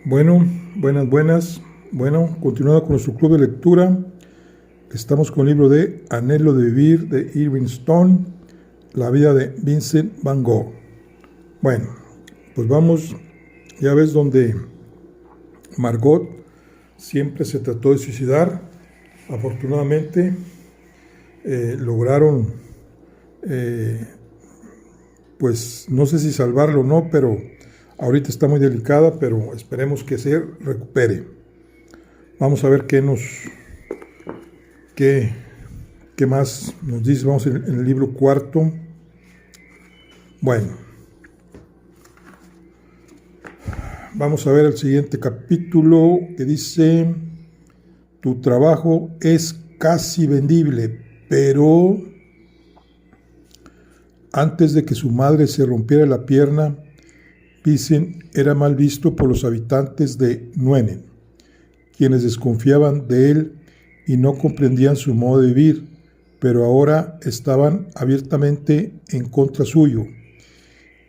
Bueno, buenas. Bueno, continuando con nuestro club de lectura, estamos con el libro de Anhelo de Vivir de Irving Stone, la vida de Vincent Van Gogh. Bueno, pues vamos, ya ves donde Margot siempre se trató de suicidar. Afortunadamente lograron, pues no sé si salvarlo o no, pero ahorita está muy delicada, pero esperemos que se recupere. Vamos a ver qué más nos dice. Vamos en el libro cuarto. Bueno, vamos a ver el siguiente capítulo que dice: tu trabajo es casi vendible, pero antes de que su madre se rompiera la pierna, Vincent era mal visto por los habitantes de Nuenen, quienes desconfiaban de él y no comprendían su modo de vivir, pero ahora estaban abiertamente en contra suyo,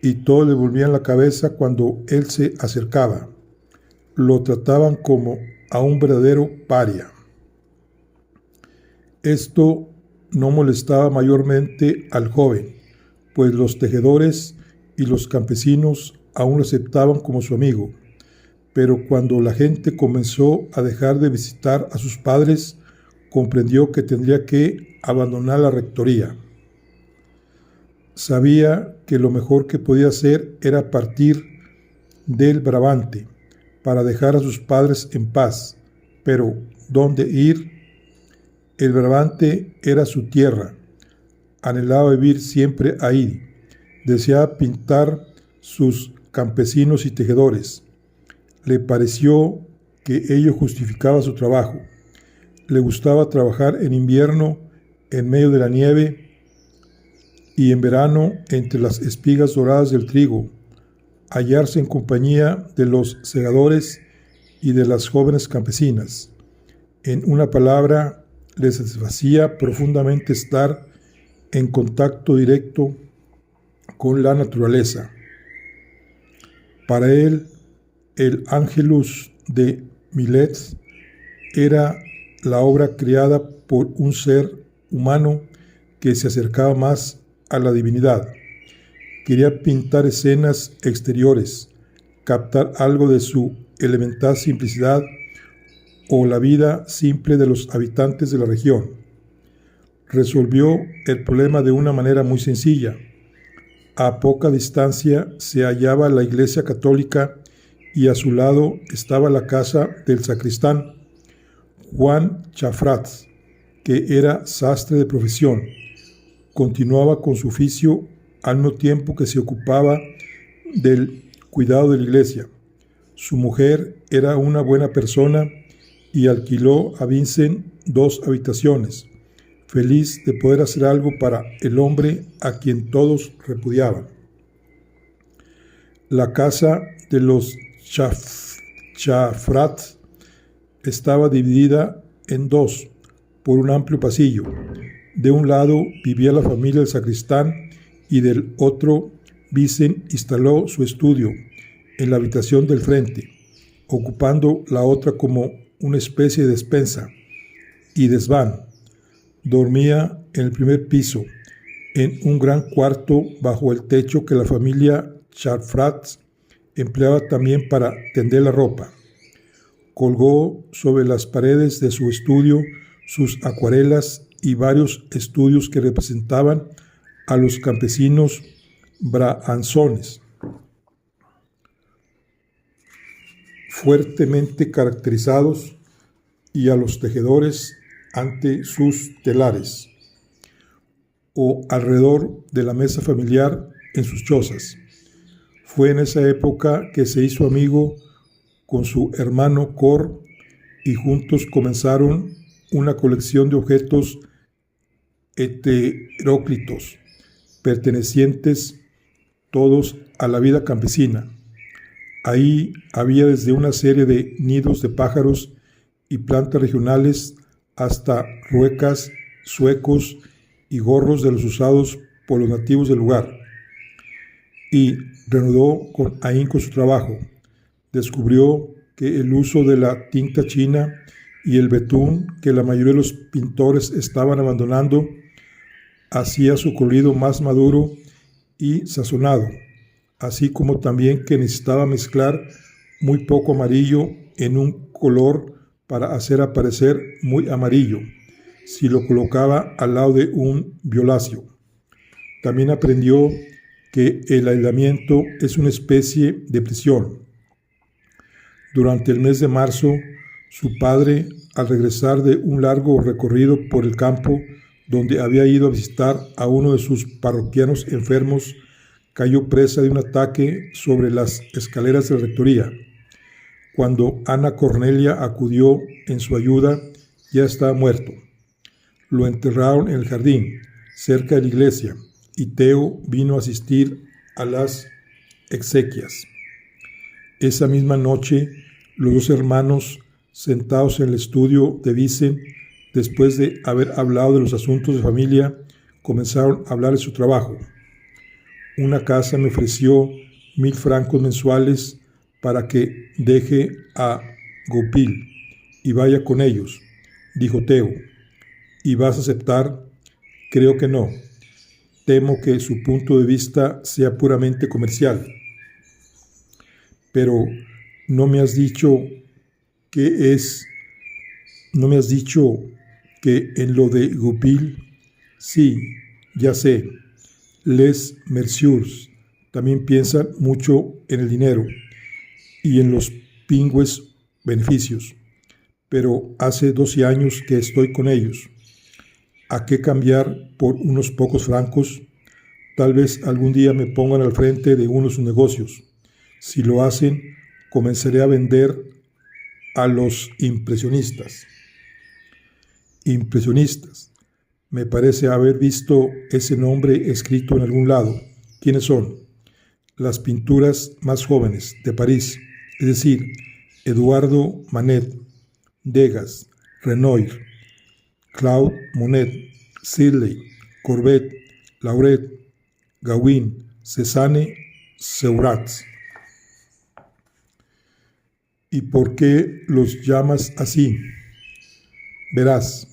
y todos le volvían la cabeza cuando él se acercaba. Lo trataban como a un verdadero paria. Esto no molestaba mayormente al joven, pues los tejedores y los campesinos aún lo aceptaban como su amigo. Pero cuando la gente comenzó a dejar de visitar a sus padres, comprendió que tendría que abandonar la rectoría. Sabía que lo mejor que podía hacer era partir del Brabante para dejar a sus padres en paz, pero ¿dónde ir? El Brabante era su tierra. Anhelaba vivir siempre ahí. Deseaba pintar sus campesinos y tejedores. Le pareció que ello justificaba su trabajo. Le gustaba trabajar en invierno en medio de la nieve y en verano entre las espigas doradas del trigo, hallarse en compañía de los segadores y de las jóvenes campesinas. En una palabra, le satisfacía profundamente estar en contacto directo con la naturaleza. Para él, el Angelus de Millet era la obra creada por un ser humano que se acercaba más a la divinidad. Quería pintar escenas exteriores, captar algo de su elemental simplicidad o la vida simple de los habitantes de la región. Resolvió el problema de una manera muy sencilla. A poca distancia se hallaba la iglesia católica y a su lado estaba la casa del sacristán, Juan Chafrat, que era sastre de profesión. Continuaba con su oficio al mismo tiempo que se ocupaba del cuidado de la iglesia. Su mujer era una buena persona y alquiló a Vincent 2 habitaciones, feliz de poder hacer algo para el hombre a quien todos repudiaban. La casa de los Chafrat estaba dividida en 2 por un amplio pasillo. De un lado vivía la familia del sacristán y del otro Vincent instaló su estudio en la habitación del frente, ocupando la otra como una especie de despensa y desván. Dormía en el primer piso, en un gran cuarto bajo el techo que la familia Chafrat empleaba también para tender la ropa. Colgó sobre las paredes de su estudio sus acuarelas y varios estudios que representaban a los campesinos brabanzones, fuertemente caracterizados, y a los tejedores ante sus telares o alrededor de la mesa familiar en sus chozas. Fue en esa época que se hizo amigo con su hermano Cor y juntos comenzaron una colección de objetos heteróclitos, pertenecientes todos a la vida campesina. Ahí había desde una serie de nidos de pájaros y plantas regionales hasta ruecas, zuecos y gorros de los usados por los nativos del lugar. Y reanudó con ahínco su trabajo. Descubrió que el uso de la tinta china y el betún que la mayoría de los pintores estaban abandonando hacía su colorido más maduro y sazonado, así como también que necesitaba mezclar muy poco amarillo en un color para hacer aparecer muy amarillo si lo colocaba al lado de un violáceo. También aprendió que el aislamiento es una especie de prisión. Durante el mes de marzo, su padre, al regresar de un largo recorrido por el campo donde había ido a visitar a uno de sus parroquianos enfermos, cayó presa de un ataque sobre las escaleras de la rectoría. Cuando Ana Cornelia acudió en su ayuda, ya estaba muerto. Lo enterraron en el jardín, cerca de la iglesia, y Theo vino a asistir a las exequias. Esa misma noche, los dos hermanos, sentados en el estudio de Vice, después de haber hablado de los asuntos de familia, comenzaron a hablar de su trabajo. Una casa me ofreció 1,000 francos mensuales para que deje a Goupil y vaya con ellos, dijo Theo. ¿Y vas a aceptar? Creo que no. Temo que su punto de vista sea puramente comercial. Pero no me has dicho que en lo de Goupil. Sí, ya sé. Les Merciers también piensan mucho en el dinero y en los pingües beneficios, pero hace 12 años que estoy con ellos. ¿A qué cambiar por unos pocos francos? Tal vez algún día me pongan al frente de uno de sus negocios. Si lo hacen, comenzaré a vender a los impresionistas. Impresionistas. Me parece haber visto ese nombre escrito en algún lado. ¿Quiénes son? Las pinturas más jóvenes de París, es decir, Eduardo Manet, Degas, Renoir, Claude Monet, Sisley, Courbet, Lauret, Gauguin, Cézanne, Seurat. ¿Y por qué los llamas así? Verás,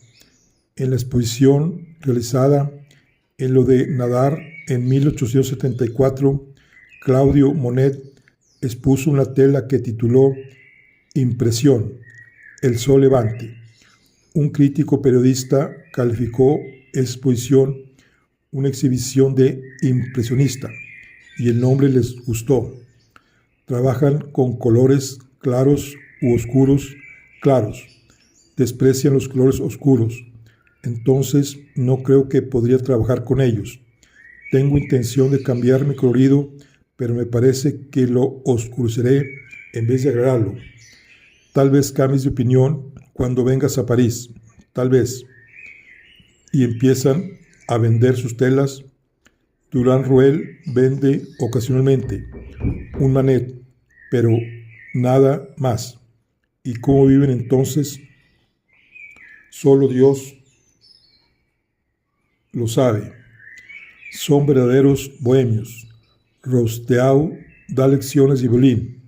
en la exposición realizada en lo de Nadar en 1874, Claudio Monet expuso una tela que tituló Impresión, el sol levante. Un crítico periodista calificó exposición una exhibición de impresionista y el nombre les gustó. Trabajan con colores claros u oscuros claros. Desprecian los colores oscuros. Entonces no creo que podría trabajar con ellos. Tengo intención de cambiar mi colorido, pero me parece que lo oscureceré en vez de agregarlo. Tal vez cambies de opinión cuando vengas a París, tal vez. Y empiezan a vender sus telas. Durand Ruel vende ocasionalmente un Manet, pero nada más. ¿Y cómo viven entonces? Solo Dios lo sabe. Son verdaderos bohemios. Rosteau da lecciones de violín.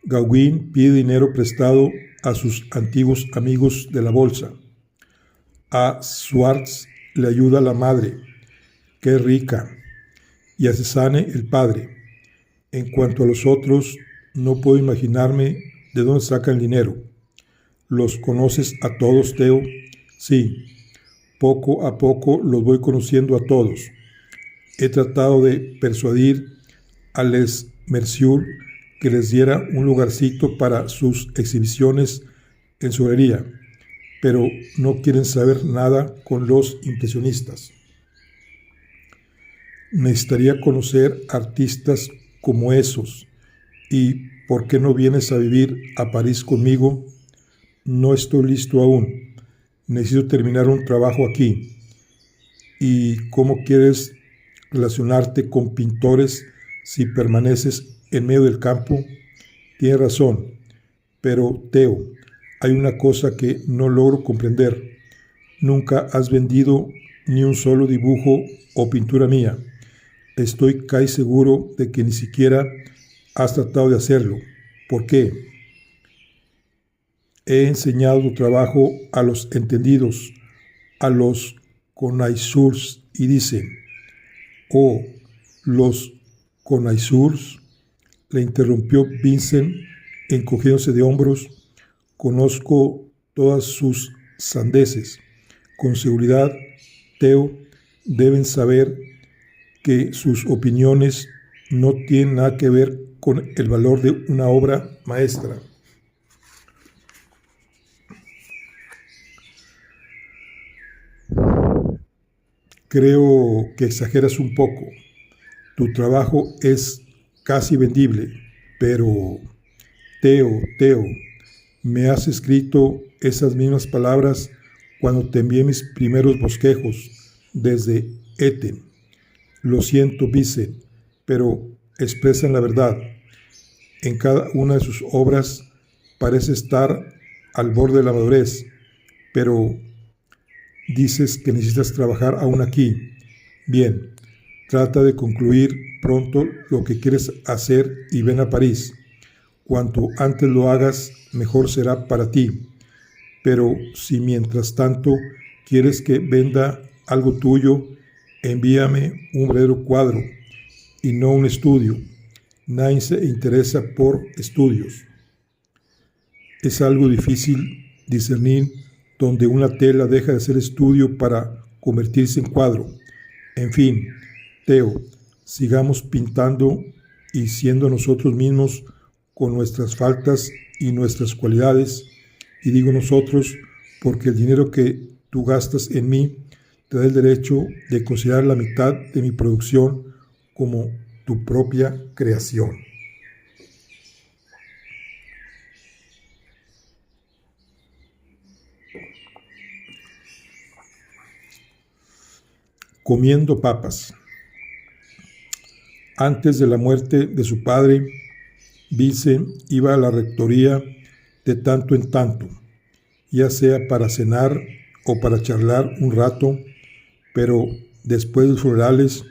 Gauguin pide dinero prestado a sus antiguos amigos de la bolsa. A Schwartz le ayuda la madre, que es rica, y a Cézanne el padre. En cuanto a los otros, no puedo imaginarme de dónde sacan el dinero. ¿Los conoces a todos, Theo? Sí, poco a poco los voy conociendo a todos. He tratado de persuadir a Les Merciers que les diera un lugarcito para sus exhibiciones en su galería, pero no quieren saber nada con los impresionistas. Necesitaría conocer artistas como esos. ¿Y por qué no vienes a vivir a París conmigo? No estoy listo aún. Necesito terminar un trabajo aquí. ¿Y cómo quieres relacionarte con pintores si permaneces en medio del campo? Tienes razón. Pero, Theo, hay una cosa que no logro comprender. Nunca has vendido ni un solo dibujo o pintura mía. Estoy casi seguro de que ni siquiera has tratado de hacerlo. ¿Por qué? He enseñado tu trabajo a los entendidos, a los conaisurs, y dicen, oh, los conaisurs, le interrumpió Vincent, encogiéndose de hombros, conozco todas sus sandeces. Con seguridad, Theo, deben saber que sus opiniones no tienen nada que ver con el valor de una obra maestra. Creo que exageras un poco. Tu trabajo es casi vendible, pero Theo, me has escrito esas mismas palabras cuando te envié mis primeros bosquejos desde Eten. Lo siento, Vincent, pero expresan la verdad. En cada una de sus obras parece estar al borde de la madurez, pero dices que necesitas trabajar aún aquí. Bien, trata de concluir pronto lo que quieres hacer y ven a París. Cuanto antes lo hagas, mejor será para ti. Pero si mientras tanto quieres que venda algo tuyo, envíame un verdadero cuadro y no un estudio. Nadie se interesa por estudios. Es algo difícil discernir donde una tela deja de ser estudio para convertirse en cuadro. En fin, Theo, sigamos pintando y siendo nosotros mismos con nuestras faltas y nuestras cualidades, y digo nosotros porque el dinero que tú gastas en mí te da el derecho de considerar la mitad de mi producción como tu propia creación. Comiendo papas. Antes de la muerte de su padre, Vincent iba a la rectoría de tanto en tanto, ya sea para cenar o para charlar un rato, pero después de los funerales,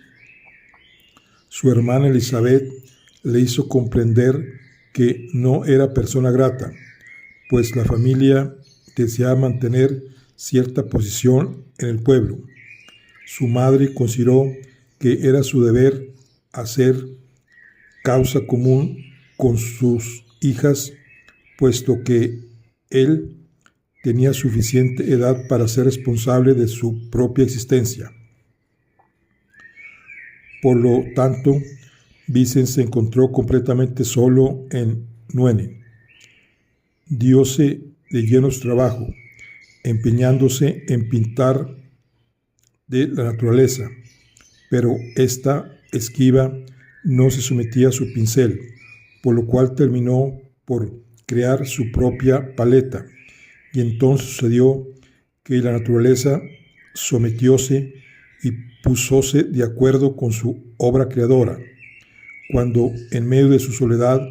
su hermana Elizabeth le hizo comprender que no era persona grata, pues la familia deseaba mantener cierta posición en el pueblo. Su madre consideró que era su deber hacer causa común con sus hijas, puesto que él tenía suficiente edad para ser responsable de su propia existencia. Por lo tanto, Vincent se encontró completamente solo en Nuene. Diose de lleno su trabajo, empeñándose en pintar de la naturaleza, pero esta esquiva no se sometía a su pincel, por lo cual terminó por crear su propia paleta, y entonces sucedió que la naturaleza sometióse y pusóse de acuerdo con su obra creadora. Cuando en medio de su soledad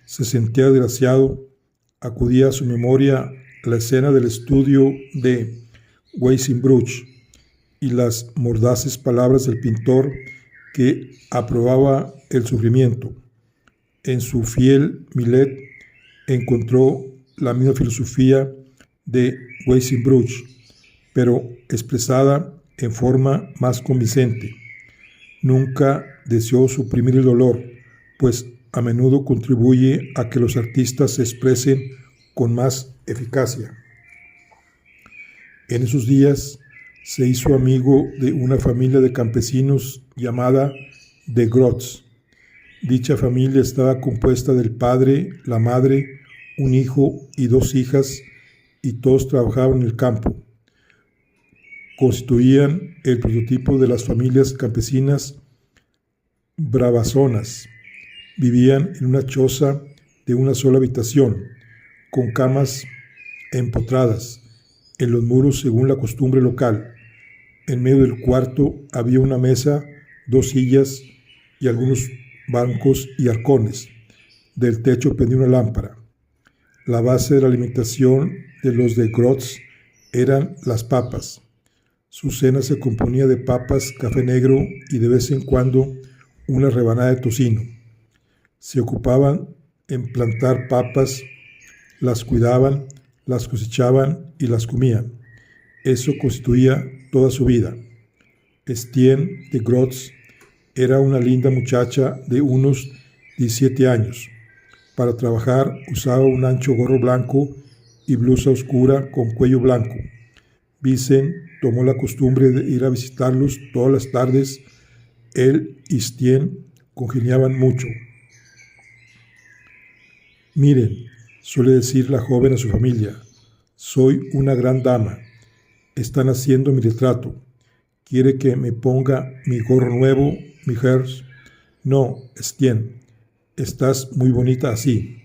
se sentía desgraciado, acudía a su memoria la escena del estudio de Weissenbruch y las mordaces palabras del pintor que aprobaba el sufrimiento. En su fiel Millet encontró la misma filosofía de Weissenbruch, pero expresada en forma más convincente. Nunca deseó suprimir el dolor, pues a menudo contribuye a que los artistas se expresen con más eficacia. En esos días se hizo amigo de una familia de campesinos llamada de Grotz. Dicha familia estaba compuesta del padre, la madre, un hijo y dos hijas, y todos trabajaban en el campo. Constituían el prototipo de las familias campesinas bravazonas. Vivían en una choza de una sola habitación, con camas empotradas en los muros según la costumbre local. En medio del cuarto había una mesa, dos sillas y algunos bancos y arcones. Del techo pendía una lámpara. La base de la alimentación de los de Grotz eran las papas. Su cena se componía de papas, café negro y de vez en cuando una rebanada de tocino. Se ocupaban en plantar papas, las cuidaban, las cosechaban y las comían. Eso constituía toda su vida. Estienne de Grotz era una linda muchacha de unos 17 años. Para trabajar usaba un ancho gorro blanco y blusa oscura con cuello blanco. Vincent tomó la costumbre de ir a visitarlos todas las tardes. Él y Estienne congeniaban mucho. Miren, suele decir la joven a su familia, soy una gran dama. Están haciendo mi retrato. ¿Quiere que me ponga mi gorro nuevo, mi Herz? No, Estienne, estás muy bonita así.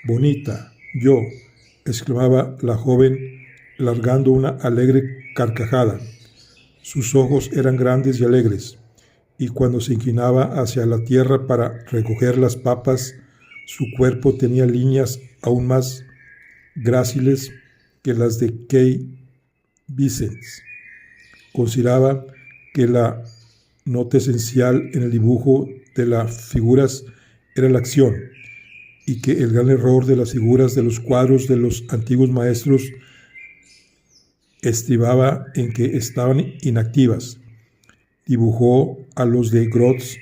Bonita, yo, exclamaba la joven, largando una alegre carcajada. Sus ojos eran grandes y alegres, y cuando se inclinaba hacia la tierra para recoger las papas, su cuerpo tenía líneas aún más gráciles que las de Kay Vicens. Consideraba que la nota esencial en el dibujo de las figuras era la acción, y que el gran error de las figuras de los cuadros de los antiguos maestros estribaba en que estaban inactivas. Dibujó a los de Grotz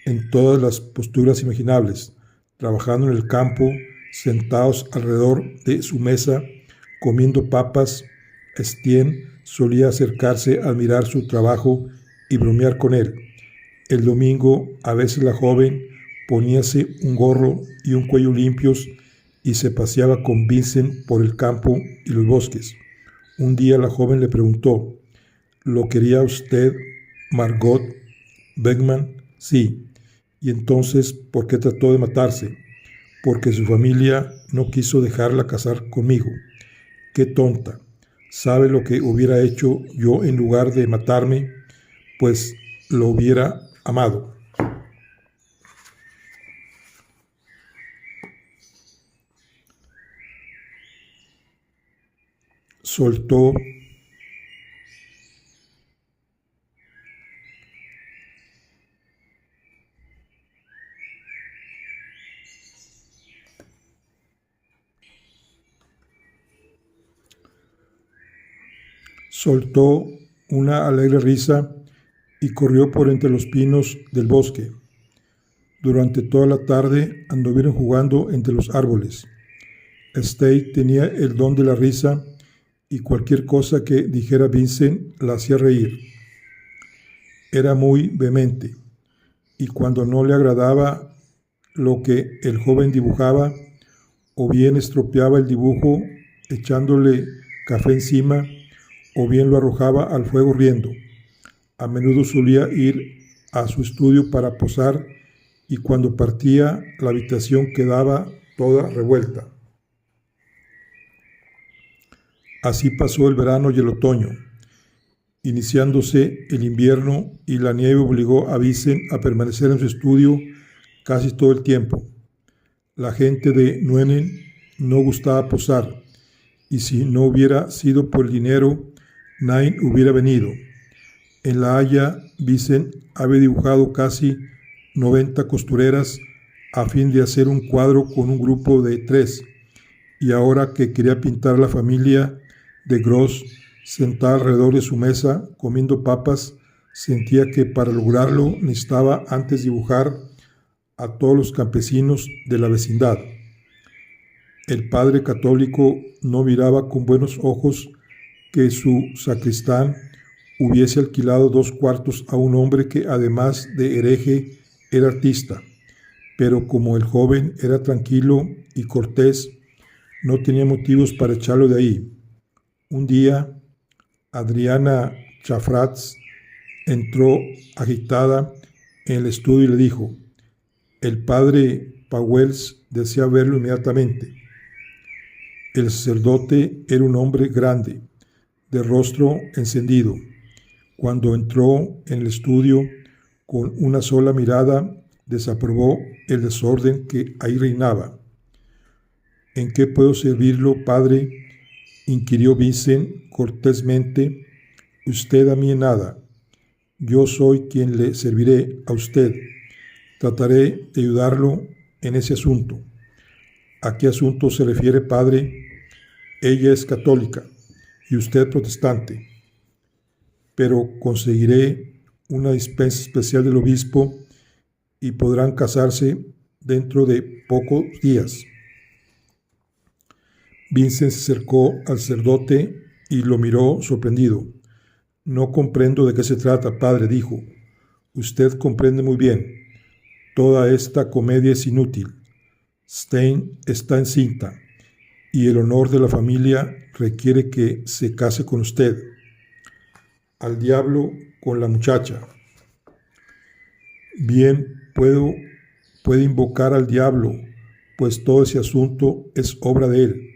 en todas las posturas imaginables, trabajando en el campo, sentados alrededor de su mesa, comiendo papas. Estienne solía acercarse a admirar su trabajo y bromear con él. El domingo, a veces la joven poníase un gorro y un cuello limpios y se paseaba con Vincent por el campo y los bosques. Un día la joven le preguntó, ¿lo quería usted, Margot Beckman? Sí. ¿Y entonces por qué trató de matarse? Porque su familia no quiso dejarla casar conmigo. ¡Qué tonta! ¿Sabe lo que hubiera hecho yo en lugar de matarme? Pues lo hubiera amado. Soltó una alegre risa y corrió por entre los pinos del bosque. Durante toda la tarde anduvieron jugando entre los árboles. Stay tenía el don de la risa y cualquier cosa que dijera Vincent la hacía reír. Era muy vehemente y cuando no le agradaba lo que el joven dibujaba, o bien estropeaba el dibujo echándole café encima, o bien lo arrojaba al fuego riendo. A menudo solía ir a su estudio para posar y cuando partía la habitación quedaba toda revuelta. Así pasó el verano y el otoño, iniciándose el invierno y la nieve obligó a Vincent a permanecer en su estudio casi todo el tiempo. La gente de Nuenen no gustaba posar y si no hubiera sido por el dinero, nadie hubiera venido. En La Haya, Vincent había dibujado casi 90 costureras a fin de hacer un cuadro con un grupo de 3, y ahora que quería pintar a la familia de Grotz sentada alrededor de su mesa comiendo papas, sentía que para lograrlo necesitaba antes dibujar a todos los campesinos de la vecindad. El padre católico no miraba con buenos ojos que su sacristán hubiese alquilado 2 cuartos a un hombre que, además de hereje, era artista, pero como el joven era tranquilo y cortés, no tenía motivos para echarlo de ahí. Un día, Adriana Chafratz entró agitada en el estudio y le dijo, el padre Pauwels desea verlo inmediatamente. El sacerdote era un hombre grande, de rostro encendido. Cuando entró en el estudio, con una sola mirada, desaprobó el desorden que ahí reinaba. ¿En qué puedo servirlo, padre?, inquirió Vincent cortésmente. Usted a mí nada. Yo soy quien le serviré a usted. Trataré de ayudarlo en ese asunto. ¿A qué asunto se refiere, padre? Ella es católica y usted protestante, pero conseguiré una dispensa especial del obispo y podrán casarse dentro de pocos días. Vincent se acercó al sacerdote y lo miró sorprendido. No comprendo de qué se trata, padre, dijo. Usted comprende muy bien. Toda esta comedia es inútil. Stein está encinta y el honor de la familia requiere que se case con usted. Al diablo con la muchacha. Bien, puede invocar al diablo, pues todo ese asunto es obra de él.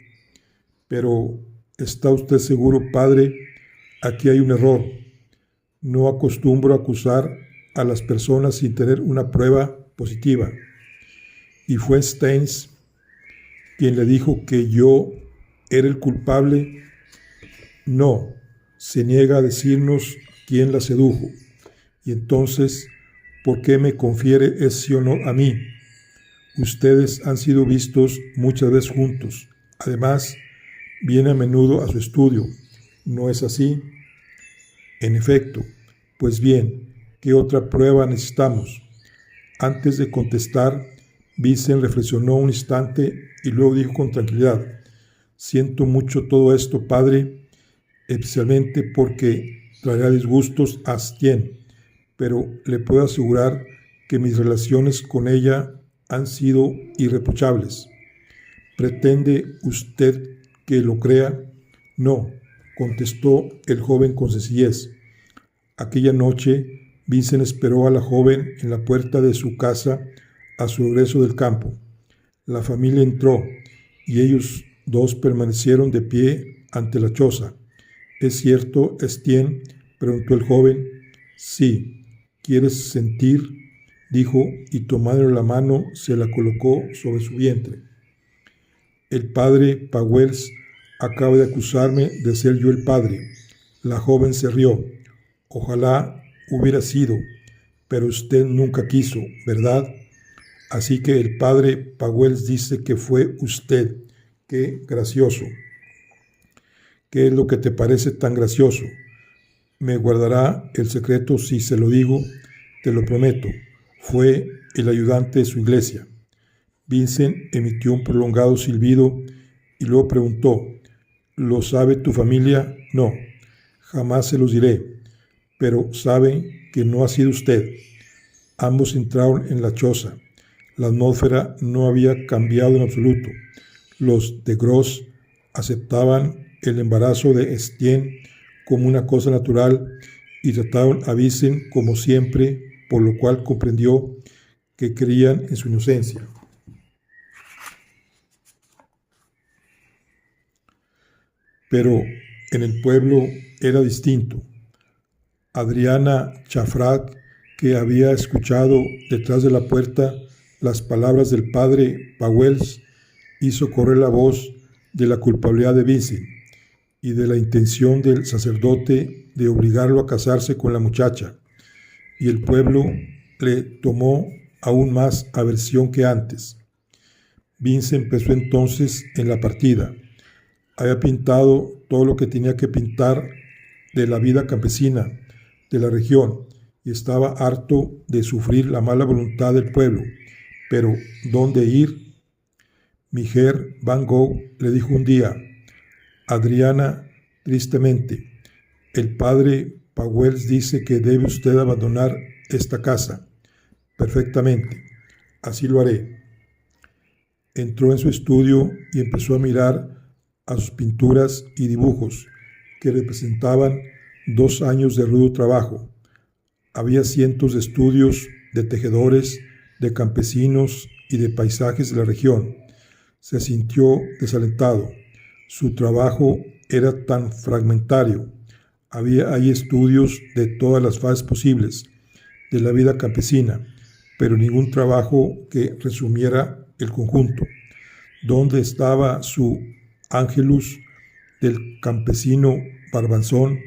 Pero, ¿está usted seguro, padre? Aquí hay un error. No acostumbro a acusar a las personas sin tener una prueba positiva. Y fue Stein quien le dijo que yo era el culpable. No, se niega a decirnos quién la sedujo. Y entonces, ¿por qué me confiere ese honor a mí? Ustedes han sido vistos muchas veces juntos. Además, viene a menudo a su estudio. ¿No es así? En efecto. Pues bien, ¿qué otra prueba necesitamos? Antes de contestar, Vincent reflexionó un instante y luego dijo con tranquilidad: siento mucho todo esto, padre, especialmente porque traerá disgustos a Stienne, pero le puedo asegurar que mis relaciones con ella han sido irreprochables. ¿Pretende usted que lo crea? No, contestó el joven con sencillez. Aquella noche, Vincent esperó a la joven en la puerta de su casa a su regreso del campo. La familia entró y ellos dos permanecieron de pie ante la choza. ¿Es cierto, Estienne?, preguntó el joven. Sí. ¿Quieres sentir?, dijo, y tomándole la mano se la colocó sobre su vientre. El padre Pauwels acaba de acusarme de ser yo el padre. La joven se rió. Ojalá hubiera sido, pero usted nunca quiso, ¿verdad? Así que el padre Pauwels dice que fue usted. ¡Qué gracioso! ¿Qué es lo que te parece tan gracioso? Me guardará el secreto si se lo digo, te lo prometo. Fue el ayudante de su iglesia. Vincent emitió un prolongado silbido y luego preguntó: ¿lo sabe tu familia? No, jamás se los diré, pero saben que no ha sido usted. Ambos entraron en la choza. La atmósfera no había cambiado en absoluto. Los de Gros aceptaban el embarazo de Estienne como una cosa natural y trataron a Vincent como siempre, por lo cual comprendió que creían en su inocencia. Pero en el pueblo era distinto. Adriana Chafrat, que había escuchado detrás de la puerta las palabras del padre Pauwels, hizo correr la voz de la culpabilidad de Vincent y de la intención del sacerdote de obligarlo a casarse con la muchacha, y el pueblo le tomó aún más aversión que antes. Vincent empezó entonces en la partida. Había pintado todo lo que tenía que pintar de la vida campesina de la región y estaba harto de sufrir la mala voluntad del pueblo. Pero, ¿dónde ir? Mijer Van Gogh le dijo un día: Adriana, tristemente, el padre Pauwels dice que debe usted abandonar esta casa. Perfectamente, así lo haré. Entró en su estudio y empezó a mirar a sus pinturas y dibujos, que representaban 2 años de rudo trabajo. Había cientos de estudios de tejedores, de campesinos y de paisajes de la región. Se sintió desalentado. Su trabajo era tan fragmentario. Había ahí estudios de todas las fases posibles de la vida campesina, pero ningún trabajo que resumiera el conjunto. ¿Dónde estaba su Angelus del campesino Barbanzón?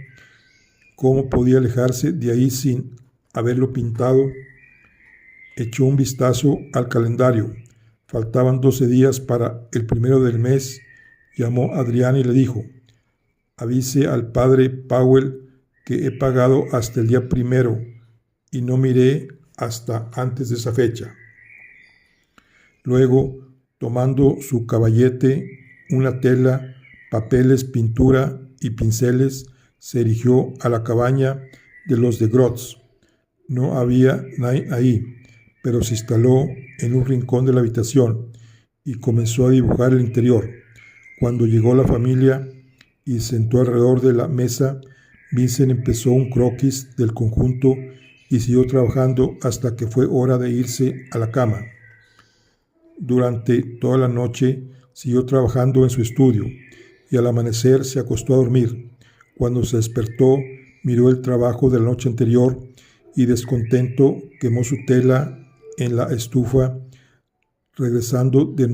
¿Cómo podía alejarse de ahí sin haberlo pintado? Echó un vistazo al calendario. Faltaban 12 días para el 1 del mes Llamó a Adrián y le dijo: avise al padre Powell que he pagado hasta el día 1 y no miré hasta antes de esa fecha. Luego, tomando su caballete, una tela, papeles, pintura y pinceles, se dirigió a la cabaña de los de Grotz. No había nadie ahí, pero se instaló en un rincón de la habitación y comenzó a dibujar el interior. Cuando llegó la familia y se sentó alrededor de la mesa, Vincent empezó un croquis del conjunto y siguió trabajando hasta que fue hora de irse a la cama. Durante toda la noche siguió trabajando en su estudio y al amanecer se acostó a dormir. Cuando se despertó, miró el trabajo de la noche anterior y descontento quemó su tela en la estufa, regresando de